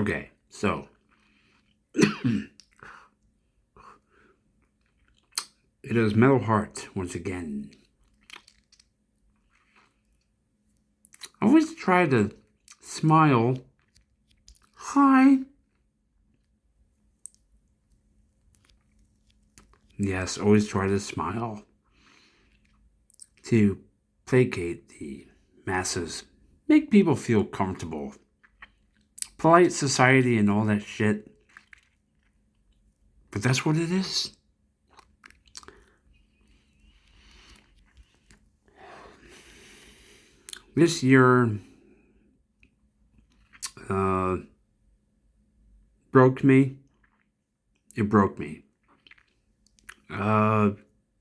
Okay, so it is Metal Heart once again. I always try to smile. Hi. Yes, always try to smile to placate the masses, make people feel comfortable. Polite society and all that shit. But that's what it is. This year broke me. It broke me.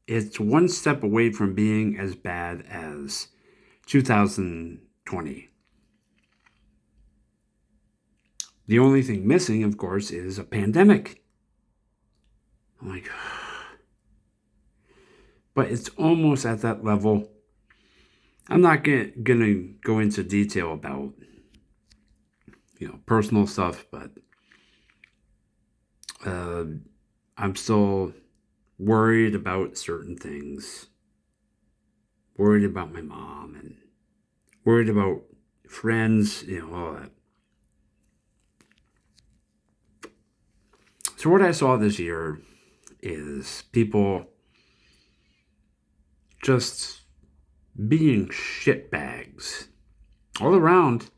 It's one step away from being as bad as 2020. The only thing missing, of course, is a pandemic. I'm like, but it's almost at that level. I'm not gonna go into detail about, personal stuff, but I'm still worried about certain things. Worried about my mom and worried about friends, all that. So what I saw this year is people just being shitbags all around.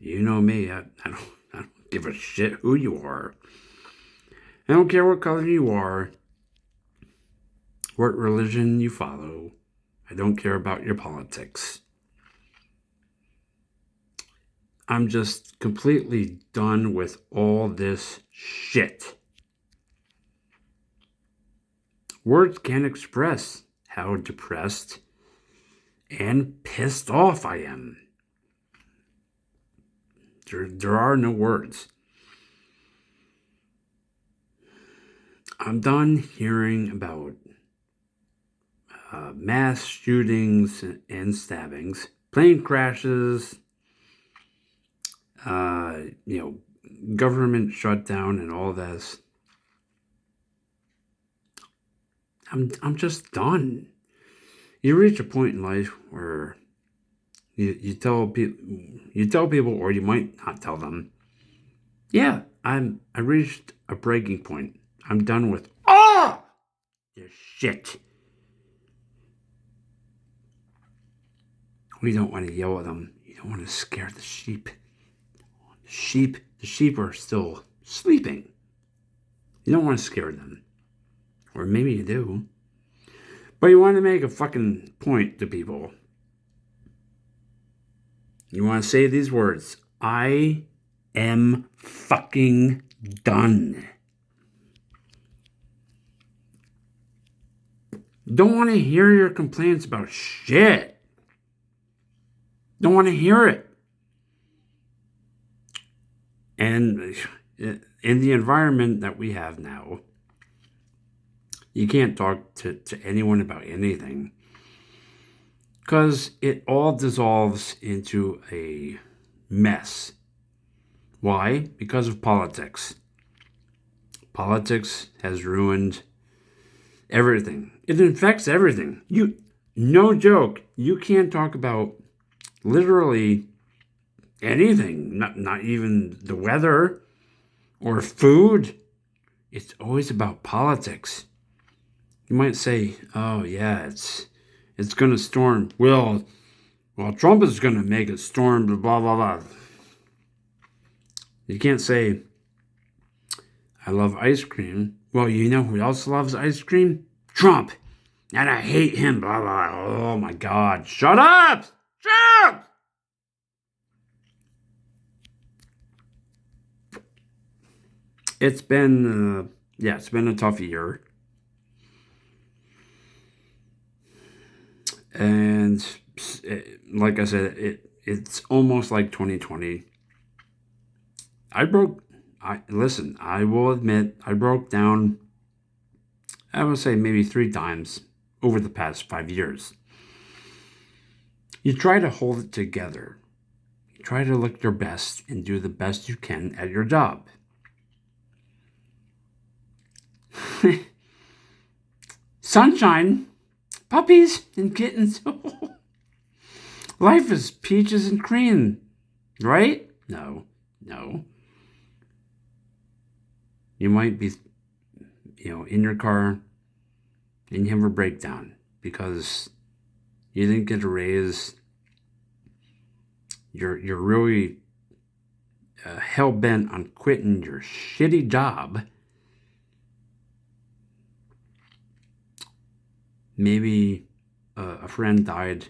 You know me, I don't give a shit who you are. I don't care what color you are, what religion you follow. I don't care about your politics. I'm just completely done with all this shit. Words can't express how depressed and pissed off I am. There are no words. I'm done hearing about mass shootings and stabbings, plane crashes, government shutdown and all this. I'm just done. You reach a point in life where you tell people, or you might not tell them. Yeah, I reached a breaking point. I'm done with this shit. We don't want to yell at them. You don't want to scare the sheep. The sheep are still sleeping. You don't want to scare them. Or maybe you do. But you want to make a fucking point to people. You want to say these words. I am fucking done. Don't want to hear your complaints about shit. Don't want to hear it. And in the environment that we have now, you can't talk to anyone about anything. Because it all dissolves into a mess. Why? Because of politics. Politics has ruined everything. It infects everything. No joke, you can't talk about literally anything, not even the weather or food. It's always about politics. You might say, oh yeah, it's going to storm. Well, Trump is going to make it storm, blah, blah, blah. You can't say, I love ice cream. Well, you know who else loves ice cream? Trump. And I hate him, blah, blah. Oh my God. Shut up! Shut up! It's been a tough year. And like I said, it's almost like 2020. I will admit, I broke down, I would say maybe 3 times over the past 5 years. You try to hold it together. You try to look your best and do the best you can at your job. Sunshine, puppies, and kittens. Life is peaches and cream, right? No. You might be, in your car and you have a breakdown because you didn't get a raise. You're really hell-bent on quitting your shitty job. Maybe a friend died.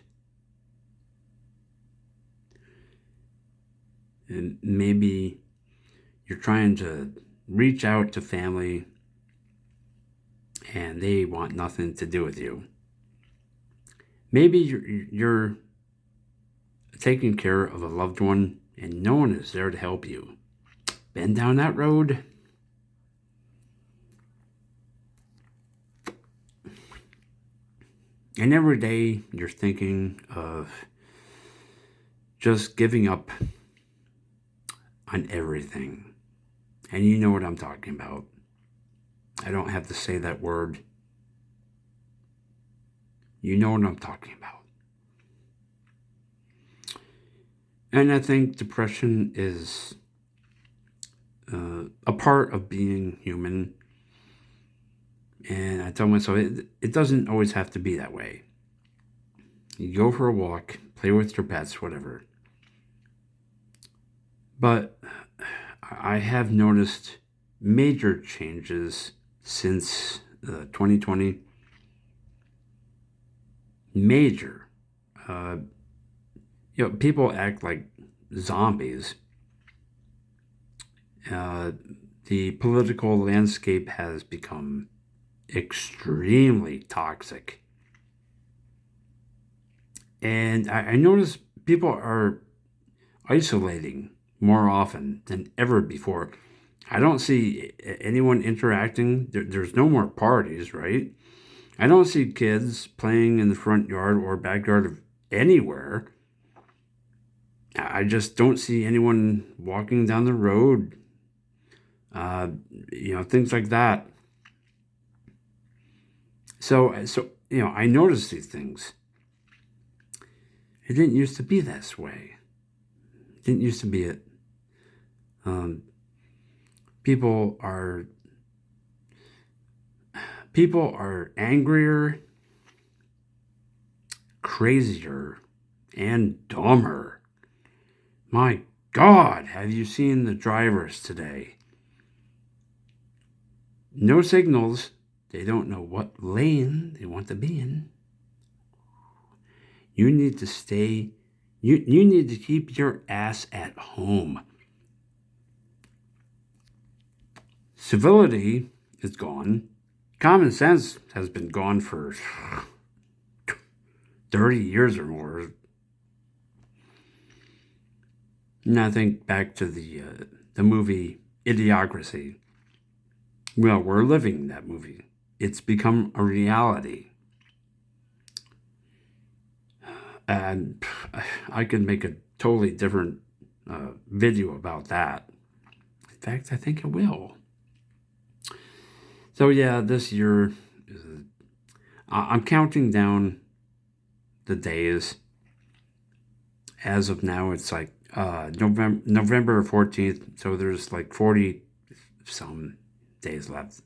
And maybe you're trying to reach out to family and they want nothing to do with you. Maybe you're taking care of a loved one and no one is there to help you. Been down that road? And every day you're thinking of just giving up on everything. And you know what I'm talking about. I don't have to say that word. You know what I'm talking about. And I think depression is a part of being human. And I tell myself, it doesn't always have to be that way. You go for a walk, play with your pets, whatever. But I have noticed major changes since 2020. Major. People act like zombies. The political landscape has become extremely toxic. And I notice people are isolating more often than ever before. I don't see anyone interacting. There's no more parties, right? I don't see kids playing in the front yard or backyard of anywhere. I just don't see anyone walking down the road. Things like that. So I notice these things. It didn't used to be this way. It didn't used to be it. People are angrier, crazier, and dumber. My God, have you seen the drivers today? No signals. They don't know what lane they want to be in. You need to stay. You need to keep your ass at home. Civility is gone. Common sense has been gone for 30 years or more. And I think back to the movie Idiocracy. Well, we're living that movie. It's become a reality. And I could make a totally different video about that. In fact, I think I will. So yeah, this year, I'm counting down the days. As of now, it's like November 14th, so there's like 40 some days left.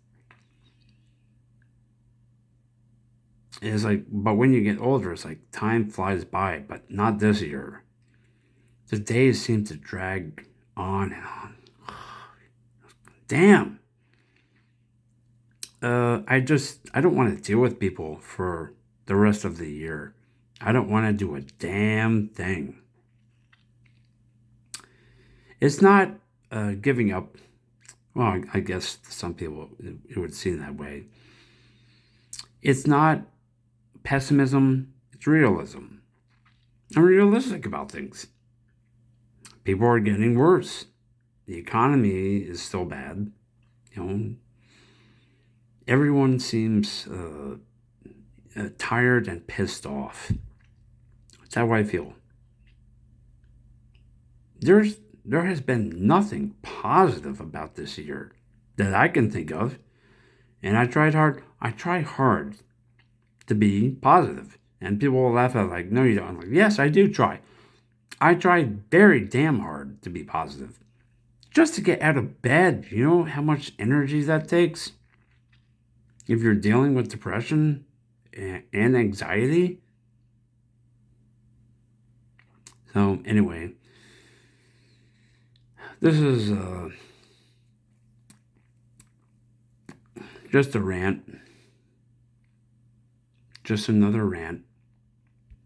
It's like, but when you get older, it's like time flies by, but not this year. The days seem to drag on and on. Damn. I don't want to deal with people for the rest of the year. I don't want to do a damn thing. It's not giving up. Well, I guess some people, it would seem that way. It's not pessimism, it's realism. I'm realistic about things. People are getting worse. The economy is still bad. Everyone seems tired and pissed off. That's how I feel. there has been nothing positive about this year that I can think of. And I tried hard. I try hard to be positive. And people will laugh at it like, no, you don't. I'm like, yes, I do try. I try very damn hard to be positive. Just to get out of bed. You know how much energy that takes? If you're dealing with depression and anxiety. So anyway, this is just a rant. Just another rant.